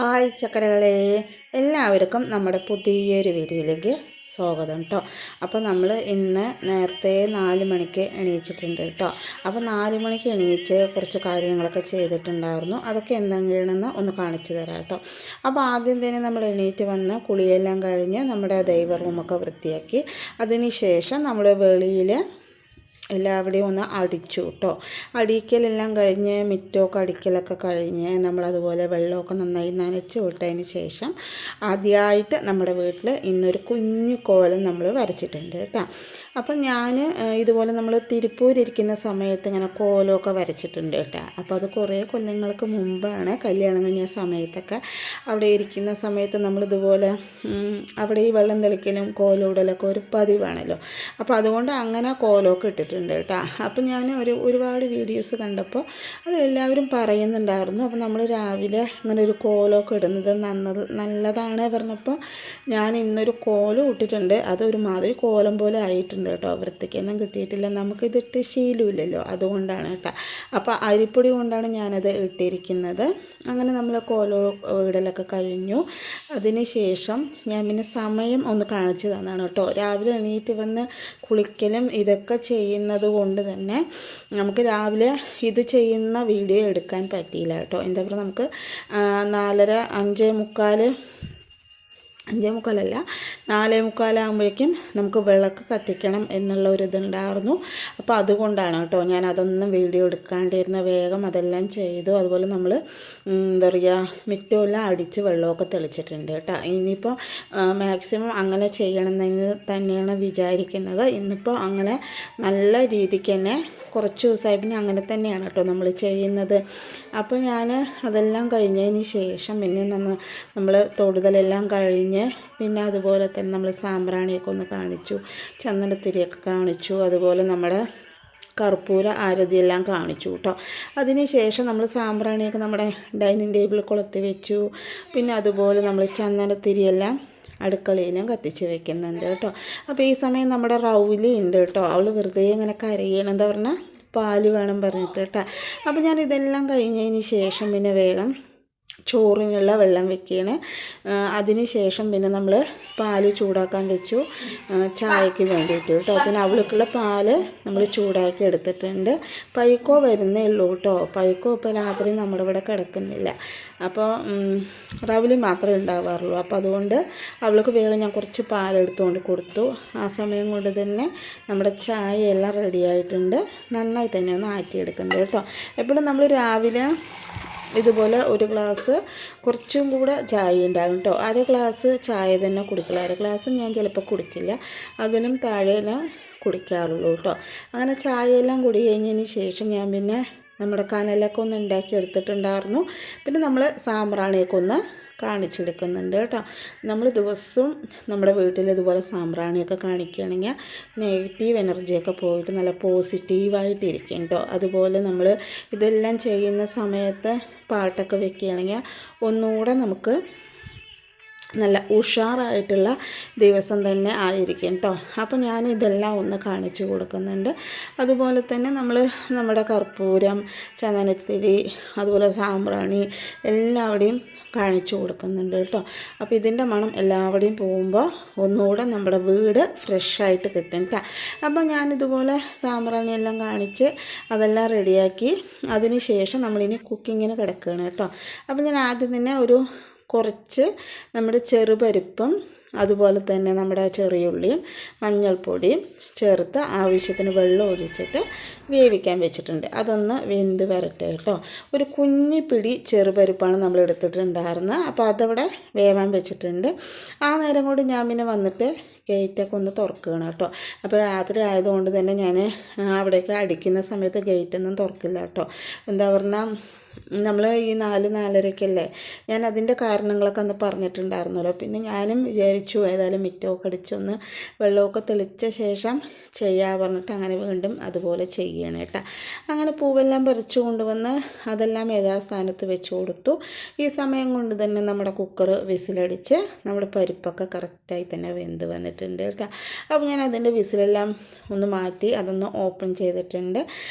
Hi ചക്കരകളെ, എല്ലാവർക്കും നമ്മുടെ പുതിയൊരു വീഡിയോയിലേക്ക് സ്വാഗതം കേട്ടോ. അപ്പോൾ നമ്മൾ ഇന്ന് നേരത്തെ 4 മണിക്ക് എണീച്ചിട്ടുണ്ട് കേട്ടോ. അപ്പോൾ 4 മണിക്ക് എണീച്ച് കുറച്ച് കാര്യങ്ങളൊക്കെ ചെയ്തിട്ടുണ്ടായിരുന്നു. അതൊക്കെ എന്തെങ്കിലുമെന്ന് ഒന്ന് കാണിച്ചു തരാം കേട്ടോ. അപ്പോൾ ആദ്യം തന്നെ നമ്മൾ എണീറ്റ് വന്ന് കുളിയെല്ലാം കഴിഞ്ഞ് നമ്മുടെ ദൈവ റൂമൊക്കെ വൃത്തിയാക്കി, അതിന് ശേഷം നമ്മൾ വെളിയിൽ എല്ലാവിടെയും ഒന്ന് അടിച്ചു കേട്ടോ. അടിക്കലെല്ലാം കഴിഞ്ഞ് മിറ്റമൊക്കെ അടിക്കലൊക്കെ കഴിഞ്ഞ് നമ്മളതുപോലെ വെള്ളമൊക്കെ നന്നായി നനച്ച് വിട്ടതിന് ശേഷം ആദ്യമായിട്ട് നമ്മുടെ വീട്ടിൽ ഇന്നൊരു കുഞ്ഞു കോലം നമ്മൾ വരച്ചിട്ടുണ്ട് കേട്ടോ. അപ്പം ഞാൻ ഇതുപോലെ നമ്മൾ തിരുപ്പൂരിരിക്കുന്ന സമയത്ത് ഇങ്ങനെ കോലമൊക്കെ വരച്ചിട്ടുണ്ട് കേട്ടോ. അപ്പോൾ അത് കുറേ കൊല്ലങ്ങൾക്ക് മുമ്പാണ്, കല്യാണം കഴിഞ്ഞ സമയത്തൊക്കെ അവിടെ ഇരിക്കുന്ന സമയത്ത് നമ്മളിതുപോലെ അവിടെ ഈ വെള്ളം തെളിക്കലും കോലോടലൊക്കെ ഒരു പതിവാണല്ലോ. അപ്പോൾ അതുകൊണ്ട് അങ്ങനെ കോലമൊക്കെ ഇട്ടിട്ടുണ്ട് കേട്ടോ. അപ്പം ഞാൻ ഒരുപാട് വീഡിയോസ് കണ്ടപ്പോൾ അതെല്ലാവരും പറയുന്നുണ്ടായിരുന്നു. അപ്പോൾ നമ്മൾ രാവിലെ ഇങ്ങനെ ഒരു കോലമൊക്കെ ഇടുന്നത് നല്ലതാണ് പറഞ്ഞപ്പോൾ ഞാൻ ഇന്നൊരു കോലം ഇട്ടിട്ടുണ്ട്. അതൊരു മാതിരി കോലം പോലെ ആയിട്ടുണ്ട് കേട്ടോ. വൃത്തിക്കൊന്നും കിട്ടിയിട്ടില്ല, നമുക്കിതിട്ട് ശീലമില്ലല്ലോ, അതുകൊണ്ടാണ് കേട്ടോ. അപ്പോൾ അരിപ്പൊടി കൊണ്ടാണ് ഞാനത് ഇട്ടിരിക്കുന്നത്. അങ്ങനെ നമ്മൾ കോലം ഇടലൊക്കെ കഴിഞ്ഞു. അതിന് ശേഷം ഞാൻ പിന്നെ സമയം ഒന്ന് കാണിച്ചു തന്നാണ് കേട്ടോ. രാവിലെ എണീറ്റ് വന്ന് കുളിക്കലും ഇതൊക്കെ ചെയ്യുന്നത് കൊണ്ട് തന്നെ നമുക്ക് രാവിലെ ഇത് ചെയ്യുന്ന വീഡിയോ എടുക്കാൻ പറ്റിയില്ല കേട്ടോ. എന്താ പറയുക, നമുക്ക് 4:30 5:45 ആകുമ്പോഴേക്കും നമുക്ക് വിളക്ക് കത്തിക്കണം എന്നുള്ള ഒരു ഇതുണ്ടായിരുന്നു. അപ്പോൾ അതുകൊണ്ടാണ് കേട്ടോ ഞാൻ അതൊന്നും വീഡിയോ എടുക്കാണ്ടിരുന്ന. വേഗം അതെല്ലാം ചെയ്തു. അതുപോലെ നമ്മൾ എന്താ പറയുക, മിറ്റമെല്ലാം അടിച്ച് വെള്ളമൊക്കെ തെളിച്ചിട്ടുണ്ട് കേട്ടോ. ഇനിയിപ്പോൾ മാക്സിമം അങ്ങനെ ചെയ്യണമെന്ന് തന്നെയാണ് വിചാരിക്കുന്നത്. ഇന്നിപ്പോൾ അങ്ങനെ നല്ല രീതിക്ക് തന്നെ കുറച്ച് ദിവസമായി പിന്നെ അങ്ങനെ തന്നെയാണ് കേട്ടോ നമ്മൾ ചെയ്യുന്നത്. അപ്പോൾ ഞാൻ അതെല്ലാം കഴിഞ്ഞതിന് ശേഷം പിന്നെ നമ്മൾ തൊടുതലെല്ലാം കഴിഞ്ഞ് പിന്നെ അതുപോലെ തന്നെ നമ്മൾ സാമ്പ്രാണിയൊക്കെ ഒന്ന് കാണിച്ചു, ചന്ദനത്തിരിയൊക്കെ കാണിച്ചു, അതുപോലെ നമ്മുടെ കർപ്പൂര ആരതിയെല്ലാം കാണിച്ചു കേട്ടോ. അതിന് ശേഷം നമ്മൾ സാമ്പ്രാണിയൊക്കെ നമ്മുടെ ഡൈനിങ് ടേബിളിൽ കൊളുത്തി വെച്ചു. പിന്നെ അതുപോലെ നമ്മൾ ചന്ദനത്തിരിയെല്ലാം അടുക്കളയിലും കത്തിച്ച് വെക്കുന്നുണ്ട് കേട്ടോ. അപ്പോൾ ഈ സമയം നമ്മുടെ റൗലി ഉണ്ട് കേട്ടോ. അവൾ വെറുതെ ഇങ്ങനെ കരയണം, എന്താ പറഞ്ഞാൽ പാല് വേണം പറഞ്ഞിട്ട് കേട്ടോ. അപ്പോൾ ഞാൻ ഇതെല്ലാം കഴിഞ്ഞതിന് ശേഷം പിന്നെ വേഗം ചോറിനുള്ള വെള്ളം വെക്കുകയാണ്. അതിന് ശേഷം പിന്നെ നമ്മൾ പാല് ചൂടാക്കാൻ വെച്ചു, ചായക്ക് വേണ്ടിയിട്ട് കേട്ടോ. പിന്നെ അവൾക്കുള്ള പാല് നമ്മൾ ചൂടാക്കി എടുത്തിട്ടുണ്ട്. പൈക്കോ വരുന്നേ ഉള്ളൂ കേട്ടോ. പൈക്കോ ഇപ്പോൾ രാത്രി നമ്മുടെ ഇവിടെ കിടക്കുന്നില്ല. അപ്പോൾ റവലി മാത്രമേ ഉണ്ടാവാറുള്ളൂ. അപ്പോൾ അതുകൊണ്ട് അവൾക്ക് വേഗം ഞാൻ കുറച്ച് പാലെടുത്തുകൊണ്ട് കൊടുത്തു. ആ സമയം കൊണ്ട് തന്നെ നമ്മുടെ ചായ എല്ലാം റെഡി ആയിട്ടുണ്ട്. നന്നായി തന്നെ ഒന്ന് ആറ്റിയെടുക്കുന്നുണ്ട് കേട്ടോ. എപ്പോഴും നമ്മൾ രാവിലെ ഇതുപോലെ ഒരു ഗ്ലാസ് കുറച്ചും കൂടെ ചായ ഉണ്ടാകും കേട്ടോ. 1/2 ഗ്ലാസ് ചായ തന്നെ കുടിക്കില്ല. 1/2 ഗ്ലാസ് ഞാൻ ചിലപ്പോൾ കുടിക്കില്ല, അതിനും താഴെയെല്ലാം കുടിക്കാറുള്ളൂ കേട്ടോ. അങ്ങനെ ചായയെല്ലാം കുടി കഴിഞ്ഞതിന് ശേഷം ഞാൻ പിന്നെ നമ്മുടെ കനലൊക്കെ ഒന്ന് ഉണ്ടാക്കി എടുത്തിട്ടുണ്ടായിരുന്നു. പിന്നെ നമ്മൾ സാമ്പ്രാണിയൊക്കെ ഒന്ന് കാണിച്ചെടുക്കുന്നുണ്ട് കേട്ടോ. നമ്മൾ ദിവസവും നമ്മുടെ വീട്ടിൽ ഇതുപോലെ സാമ്പ്രാണിയൊക്കെ കാണിക്കുകയാണെങ്കിൽ നെഗറ്റീവ് എനർജിയൊക്കെ പോയിട്ട് നല്ല പോസിറ്റീവായിട്ടിരിക്കും കേട്ടോ. അതുപോലെ നമ്മൾ ഇതെല്ലാം ചെയ്യുന്ന സമയത്ത് പാട്ടൊക്കെ വെക്കുകയാണെങ്കിൽ ഒന്നുകൂടെ നമുക്ക് നല്ല ഉഷാറായിട്ടുള്ള ദിവസം തന്നെ ആയിരിക്കും കേട്ടോ. അപ്പോൾ ഞാൻ ഇതെല്ലാം ഒന്ന് കാണിച്ചു കൊടുക്കുന്നുണ്ട്. അതുപോലെ തന്നെ നമ്മുടെ കർപ്പൂരം, ചന്ദനത്തിരി, അതുപോലെ സാമ്പ്രാണി എല്ലാവിടെയും കാണിച്ചു കൊടുക്കുന്നുണ്ട് കേട്ടോ. അപ്പോൾ ഇതിൻ്റെ മണം എല്ലാവിടെയും പോകുമ്പോൾ ഒന്നുകൂടെ നമ്മുടെ വീട് ഫ്രഷായിട്ട് കിട്ടും കേട്ടോ. അപ്പോൾ ഞാനിതുപോലെ സാമ്പ്രാണി എല്ലാം കാണിച്ച് അതെല്ലാം റെഡിയാക്കി അതിന് ശേഷം നമ്മളിനി കുക്കിങ്ങിന് കിടക്കുകയാണ് കേട്ടോ. അപ്പോൾ ഞാൻ ആദ്യം തന്നെ കുറച്ച് നമ്മുടെ ചെറുപരിപ്പും അതുപോലെ തന്നെ നമ്മുടെ ചെറിയുള്ളിയും മഞ്ഞൾപ്പൊടിയും ചേർത്ത് ആവശ്യത്തിന് വെള്ളം ഒഴിച്ചിട്ട് വേവിക്കാൻ വെച്ചിട്ടുണ്ട്. അതൊന്ന് വെന്ത് വരട്ടെ കേട്ടോ. ഒരു കുഞ്ഞു പിടി ചെറുപരിപ്പാണ് നമ്മൾ എടുത്തിട്ടുണ്ടായിരുന്നത്. അപ്പോൾ അതവിടെ വേവാൻ വെച്ചിട്ടുണ്ട്. ആ നേരം കൊണ്ട് ഞാൻ പിന്നെ വന്നിട്ട് ഗേറ്റൊക്കെ ഒന്ന് തുറക്കുകയാണ് കേട്ടോ. അപ്പോൾ രാത്രി ആയതുകൊണ്ട് തന്നെ ഞാൻ അവിടേക്ക് അടിക്കുന്ന സമയത്ത് ഗേറ്റൊന്നും തുറക്കില്ല കേട്ടോ. എന്താ പറഞ്ഞാൽ നമ്മൾ ഈ 4-4:30 ഞാൻ അതിൻ്റെ കാരണങ്ങളൊക്കെ അന്ന് പറഞ്ഞിട്ടുണ്ടായിരുന്നല്ലോ. പിന്നെ ഞാനും വിചാരിച്ചു ഏതായാലും മിറ്റമൊക്കെ അടിച്ചൊന്ന് വെള്ളമൊക്കെ തെളിച്ച ശേഷം ചെയ്യാൻ പറഞ്ഞിട്ട് അങ്ങനെ വീണ്ടും അതുപോലെ ചെയ്യണം കേട്ടോ. അങ്ങനെ പൂവെല്ലാം പറിച്ചു കൊണ്ടുവന്ന് അതെല്ലാം യഥാസ്ഥാനത്ത് വെച്ച് കൊടുത്തു. ഈ സമയം കൊണ്ട് തന്നെ നമ്മുടെ കുക്കർ വിസിലടിച്ച് നമ്മുടെ പരിപ്പൊക്കെ കറക്റ്റായി തന്നെ വെന്ത് വന്നിട്ടുണ്ട് കേട്ടോ. അപ്പോൾ ഞാൻ അതിൻ്റെ വിസിലെല്ലാം ഒന്ന് മാറ്റി അതൊന്ന് ഓപ്പൺ ചെയ്തിട്ടുണ്ട്.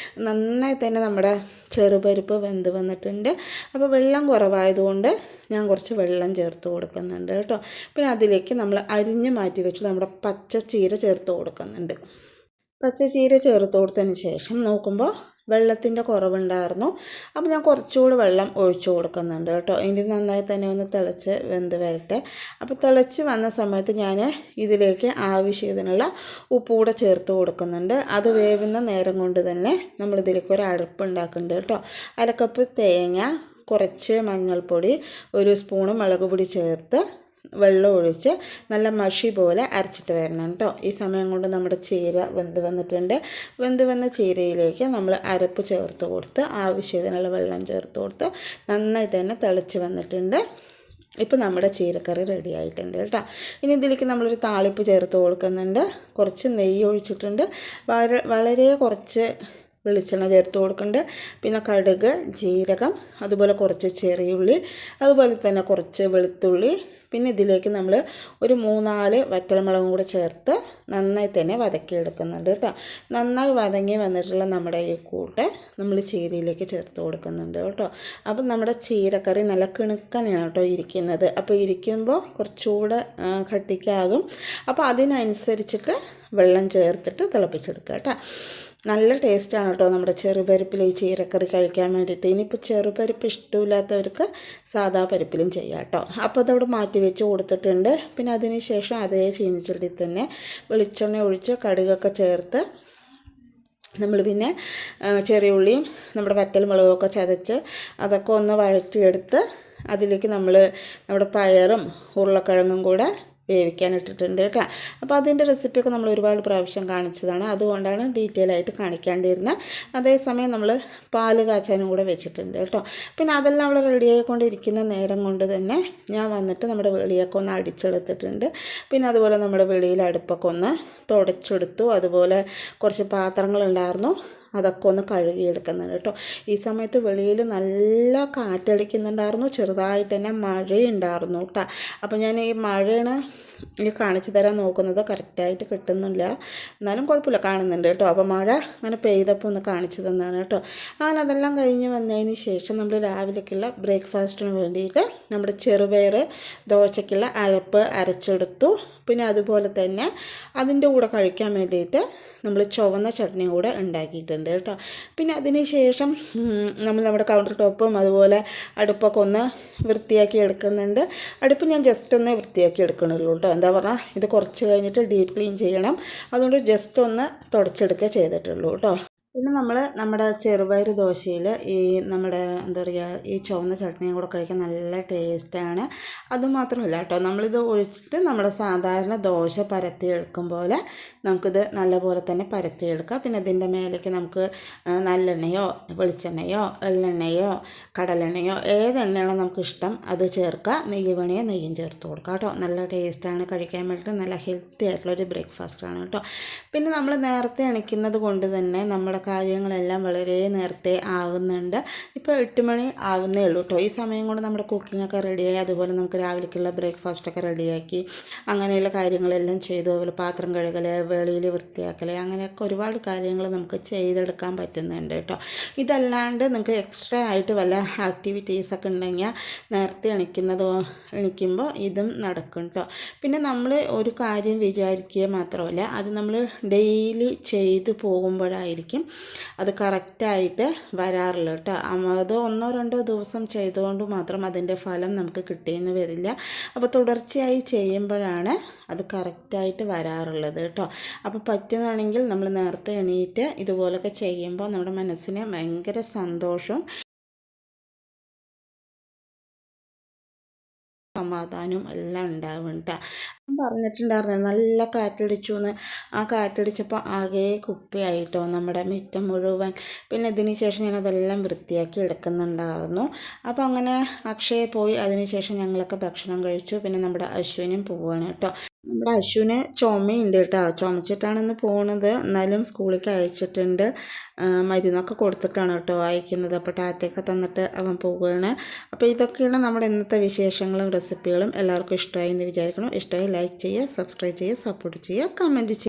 നന്നായി തന്നെ നമ്മുടെ ചെറുപരിപ്പ് വെന്ത് വന്നിട്ടുണ്ട്. അപ്പോൾ വെള്ളം കുറവായതുകൊണ്ട് ഞാൻ കുറച്ച് വെള്ളം ചേർത്ത് കൊടുക്കുന്നുണ്ട് കേട്ടോ. പിന്നെ അതിലേക്ക് നമ്മൾ അരിഞ്ഞ് മാറ്റി വെച്ച് നമ്മുടെ പച്ച ചീര ചേർത്ത് കൊടുക്കുന്നുണ്ട്. പച്ച ചീര ചേർത്ത് കൊടുത്തതിന് ശേഷം നോക്കുമ്പോൾ വെള്ളത്തിൻ്റെ കുറവുണ്ടായിരുന്നു. അപ്പോൾ ഞാൻ കുറച്ചുകൂടി വെള്ളം ഒഴിച്ചു കൊടുക്കുന്നുണ്ട് കേട്ടോ. ഇനി നന്നായി തന്നെ ഒന്ന് തിളച്ച് വെന്ത് വരട്ടെ. അപ്പോൾ തിളച്ച് വന്ന സമയത്ത് ഞാൻ ഇതിലേക്ക് ആവശ്യത്തിനുള്ള ഉപ്പ് കൂടെ ചേർത്ത് കൊടുക്കുന്നുണ്ട്. അത് വേവുന്ന നേരം കൊണ്ട് തന്നെ നമ്മളിതിലേക്ക് ഒരു അരപ്പ് ഉണ്ടാക്കുന്നുണ്ട് കേട്ടോ. അരക്കപ്പ് തേങ്ങ, കുറച്ച് മഞ്ഞൾപ്പൊടി, 1 സ്പൂണ് മുളക് പൊടി ചേർത്ത് വെള്ളം ഒഴിച്ച് നല്ല മഷി പോലെ അരച്ചിട്ട് വരണം കേട്ടോ. ഈ സമയം കൊണ്ട് നമ്മുടെ ചീര വെന്ത് വന്നിട്ടുണ്ട്. വെന്ത് വന്ന ചീരയിലേക്ക് നമ്മൾ അരപ്പ് ചേർത്ത് കൊടുത്ത് ആവശ്യത്തിനുള്ള വെള്ളം ചേർത്ത് കൊടുത്ത് നന്നായി തന്നെ തിളച്ച് വന്നിട്ടുണ്ട്. ഇപ്പോൾ നമ്മുടെ ചീരക്കറി റെഡി ആയിട്ടുണ്ട് കേട്ടോ. ഇനി ഇതിലേക്ക് നമ്മളൊരു താളിപ്പ് ചേർത്ത് കൊടുക്കുന്നുണ്ട്. കുറച്ച് നെയ്യ് ഒഴിച്ചിട്ടുണ്ട്. വളരെ കുറച്ച് വെളിച്ചെണ്ണ ചേർത്ത് കൊടുക്കുന്നുണ്ട്. പിന്നെ കടുക്, ജീരകം, അതുപോലെ കുറച്ച് ചെറിയുള്ളി, അതുപോലെ തന്നെ കുറച്ച് വെളുത്തുള്ളി, പിന്നെ ഇതിലേക്ക് നമ്മൾ ഒരു 3-4 വറ്റൽമുളകും കൂടെ ചേർത്ത് നന്നായി തന്നെ വതക്കിയെടുക്കുന്നുണ്ട് കേട്ടോ. നന്നായി വതങ്ങി വന്നിട്ടുള്ള നമ്മുടെ ഈ കൂട്ട് നമ്മൾ ചീരയിലേക്ക് ചേർത്ത് കൊടുക്കുന്നുണ്ട് കേട്ടോ. അപ്പം നമ്മുടെ ചീരക്കറി നല്ല കിണുക്കനാണ് കേട്ടോ ഇരിക്കുന്നത്. അപ്പോൾ ഇരിക്കുമ്പോൾ കുറച്ചുകൂടെ കട്ടിക്കാകും. അപ്പോൾ അതിനനുസരിച്ചിട്ട് വെള്ളം ചേർത്തിട്ട് തിളപ്പിച്ചെടുക്കുക കേട്ടോ. നല്ല ടേസ്റ്റാണ് കേട്ടോ നമ്മുടെ ചെറുപരിപ്പിൽ ഈ ചീരക്കറി കഴിക്കാൻ വേണ്ടിയിട്ട്. ഇനിയിപ്പോൾ ചെറുപരിപ്പ് ഇഷ്ടമില്ലാത്തവർക്ക് സാധാ പരിപ്പിലും ചെയ്യാം കേട്ടോ. അപ്പോൾ അതവിടെ മാറ്റി വെച്ച് കൊടുത്തിട്ടുണ്ട്. പിന്നെ അതിന് ശേഷം അതേ ചീനിച്ചട്ടിയിൽ തന്നെ വെളിച്ചെണ്ണ ഒഴിച്ച് കടുകൊക്കെ ചേർത്ത് നമ്മൾ പിന്നെ ചെറിയ ഉള്ളിയും നമ്മുടെ വറ്റൽ മുളകൊക്കെ ചതച്ച് അതൊക്കെ ഒന്ന് വഴറ്റിയെടുത്ത് അതിലേക്ക് നമ്മുടെ പയറും ഉരുളക്കിഴങ്ങും കൂടെ വേവിക്കാനിട്ടിട്ടുണ്ട് കേട്ടോ. അപ്പോൾ അതിൻ്റെ റെസിപ്പിയൊക്കെ നമ്മൾ ഒരുപാട് പ്രാവശ്യം കാണിച്ചതാണ്. അതുകൊണ്ടാണ് ഡീറ്റെയിൽ ആയിട്ട് കാണിക്കാണ്ടിരുന്നത്. അതേസമയം നമ്മൾ പാല് കാച്ചാനും കൂടെ വെച്ചിട്ടുണ്ട് കേട്ടോ. പിന്നെ അതെല്ലാം അവിടെ റെഡി ആയിക്കൊണ്ടിരിക്കുന്ന നേരം കൊണ്ട് തന്നെ ഞാൻ വന്നിട്ട് നമ്മുടെ വെളിയൊക്കെ ഒന്ന് അടിച്ചെടുത്തിട്ടുണ്ട്. പിന്നെ അതുപോലെ നമ്മുടെ വെളിയിൽ അടുപ്പൊക്കെ ഒന്ന് തുടച്ചെടുത്തു. അതുപോലെ കുറച്ച് പാത്രങ്ങളുണ്ടായിരുന്നു, അതൊക്കെ ഒന്ന് കഴുകിയെടുക്കുന്നുണ്ട് കേട്ടോ. ഈ സമയത്ത് വെളിയിൽ നല്ല കാറ്റടിക്കുന്നുണ്ടായിരുന്നു, ചെറുതായിട്ട് തന്നെ മഴയുണ്ടായിരുന്നു കേട്ടോ. അപ്പോൾ ഞാൻ ഈ മഴയാണ് കാണിച്ചു തരാൻ നോക്കുന്നത്. കറക്റ്റായിട്ട് കിട്ടുന്നില്ല, എന്നാലും കുഴപ്പമില്ല, കാണുന്നുണ്ട് കേട്ടോ. അപ്പോൾ മഴ അങ്ങനെ പെയ്തപ്പോൾ ഒന്ന് കാണിച്ചു തന്നാണ് കേട്ടോ. അങ്ങനെ അതെല്ലാം കഴിഞ്ഞ് വന്നതിന് ശേഷം നമ്മൾ രാവിലേക്കുള്ള ബ്രേക്ക്ഫാസ്റ്റിന് വേണ്ടിയിട്ട് നമ്മുടെ ചെറുപയർ ദോശയ്ക്കുള്ള അരപ്പ് അരച്ചെടുത്തു. പിന്നെ അതുപോലെ തന്നെ അതിൻ്റെ കൂടെ കഴിക്കാൻ വേണ്ടിയിട്ട് നമ്മൾ ചുവന്ന ചട്നി കൂടെ ഉണ്ടാക്കിയിട്ടുണ്ട് കേട്ടോ. പിന്നെ അതിന് ശേഷം നമ്മൾ നമ്മുടെ കൗണ്ടർ ടോപ്പും അതുപോലെ അടുപ്പൊക്കെ ഒന്ന് വൃത്തിയാക്കി എടുക്കുന്നുണ്ട്. അടുപ്പ് ഞാൻ ജസ്റ്റ് ഒന്ന് വൃത്തിയാക്കി എടുക്കണുള്ളൂ കേട്ടോ. എന്താ പറഞ്ഞാൽ ഇത് കുറച്ച് കഴിഞ്ഞിട്ട് ഡീപ്പ് ക്ലീൻ ചെയ്യണം. അതുകൊണ്ട് ജസ്റ്റ് ഒന്ന് തുടച്ചെടുക്കുക ചെയ്തിട്ടുള്ളൂ കേട്ടോ. പിന്നെ നമ്മുടെ ചെറുപയർ ദോശയിൽ ഈ നമ്മുടെ എന്താ പറയുക ഈ ചുവന്ന ചട്നിയും കൂടെ കഴിക്കാൻ നല്ല ടേസ്റ്റാണ്. അതുമാത്രമല്ല കേട്ടോ, നമ്മളിത് ഒഴിച്ചിട്ട് നമ്മുടെ സാധാരണ ദോശ പരത്തിയെടുക്കും പോലെ നമുക്കിത് നല്ലപോലെ തന്നെ പരത്തിയെടുക്കാം. പിന്നെ ഇതിൻ്റെ മേലേക്ക് നമുക്ക് നല്ലെണ്ണയോ വെളിച്ചെണ്ണയോ എള്ളെണ്ണയോ കടലെണ്ണയോ ഏതെണ്ണയാണോ നമുക്ക് ഇഷ്ടം അത് ചേർക്കുക. നെയ്യ് വേണമെങ്കിൽ നെയ്യും ചേർത്ത് കൊടുക്കുക കേട്ടോ. നല്ല ടേസ്റ്റാണ്, കഴിക്കാൻ വേണ്ടിയിട്ട് നല്ല ഹെൽത്തി ആയിട്ടുള്ളൊരു ബ്രേക്ക്ഫാസ്റ്റാണ് കേട്ടോ. പിന്നെ നമ്മൾ നേരത്തെ എണിക്കുന്നത് കൊണ്ട് തന്നെ നമ്മുടെ കാര്യങ്ങളെല്ലാം വളരെ നേരത്തെ ആകുന്നുണ്ട്. ഇപ്പോൾ 8 മണി ആകുന്നേ ഉള്ളൂ കേട്ടോ. ഈ സമയം കൊണ്ട് നമ്മുടെ കുക്കിങ്ങൊക്കെ റെഡിയായി. അതുപോലെ നമുക്ക് രാവിലേക്കുള്ള ബ്രേക്ക്ഫാസ്റ്റൊക്കെ റെഡിയാക്കി അങ്ങനെയുള്ള കാര്യങ്ങളെല്ലാം ചെയ്തു. അതുപോലെ പാത്രം കഴുകൽ, വെളിയിൽ വൃത്തിയാക്കൽ, അങ്ങനെയൊക്കെ ഒരുപാട് കാര്യങ്ങൾ നമുക്ക് ചെയ്തെടുക്കാൻ പറ്റുന്നുണ്ട് കേട്ടോ. ഇതല്ലാണ്ട് നിങ്ങൾക്ക് എക്സ്ട്രാ ആയിട്ട് വല്ല ആക്ടിവിറ്റീസൊക്കെ ഉണ്ടെങ്കിൽ നേരത്തെ എണിക്കുമ്പോൾ ഇതും നടക്കും കേട്ടോ. പിന്നെ നമ്മൾ ഒരു കാര്യം വിചാരിക്കുക മാത്രമല്ല, അത് നമ്മൾ ഡെയിലി ചെയ്തു പോകുമ്പോഴായിരിക്കും അത് കറക്റ്റായിട്ട് വരാറുള്ളൂ കേട്ടോ. അത് 1-2 ദിവസം ചെയ്തുകൊണ്ട് മാത്രം അതിൻ്റെ ഫലം നമുക്ക് കിട്ടിയെന്ന് വരില്ല. അപ്പോൾ തുടർച്ചയായി ചെയ്യുമ്പോഴാണ് അത് കറക്റ്റായിട്ട് വരാറുള്ളത് കേട്ടോ. അപ്പോൾ പറ്റുന്നതാണെങ്കിൽ നമ്മൾ നേരത്തെ എണീറ്റ് ഇതുപോലൊക്കെ ചെയ്യുമ്പോൾ നമ്മുടെ മനസ്സിന് ഭയങ്കര സന്തോഷവും സമാധാനവും എല്ലാം ഉണ്ടാവും കേട്ടോ. പറഞ്ഞിട്ടുണ്ടായിരുന്നു നല്ല കാറ്റടിച്ചു എന്ന്. ആ കാറ്റടിച്ചപ്പോൾ ആകെ കുപ്പിയായിട്ടോ നമ്മുടെ മുറ്റം മുഴുവൻ. പിന്നെ ഇതിന് ശേഷം ഞാനതെല്ലാം വൃത്തിയാക്കി എടുക്കുന്നുണ്ടായിരുന്നു. അപ്പോൾ അങ്ങനെ അക്ഷയ പോയി. അതിന് ശേഷം ഞങ്ങളൊക്കെ ഭക്ഷണം കഴിച്ചു. പിന്നെ നമ്മുടെ അശ്വിനും പോവുകയാണ് കേട്ടോ. നമ്മുടെ അശ്വിന് ചുമയുണ്ട് കേട്ടോ. ചുമച്ചിട്ടാണെന്ന് പോണത്, എന്നാലും സ്കൂളിലേക്ക് അയച്ചിട്ടുണ്ട്. മരുന്നൊക്കെ കൊടുത്തിട്ടാണ് കേട്ടോ അയക്കുന്നത്. അപ്പോൾ ടാറ്റയൊക്കെ തന്നിട്ട് അവൻ പോവുകയാണ്. അപ്പോൾ ഇതൊക്കെയാണ് നമ്മുടെ ഇന്നത്തെ വിശേഷങ്ങളും റെസിപ്പികളും. എല്ലാവർക്കും ഇഷ്ടമായി എന്ന് വിചാരിക്കണം. ഇഷ്ടമായി ലൈക്ക് ചെയ്യുക, സബ്സ്ക്രൈബ് ചെയ്യുക, സപ്പോർട്ട് ചെയ്യുക, കമൻറ്റ് ചെയ്യുക.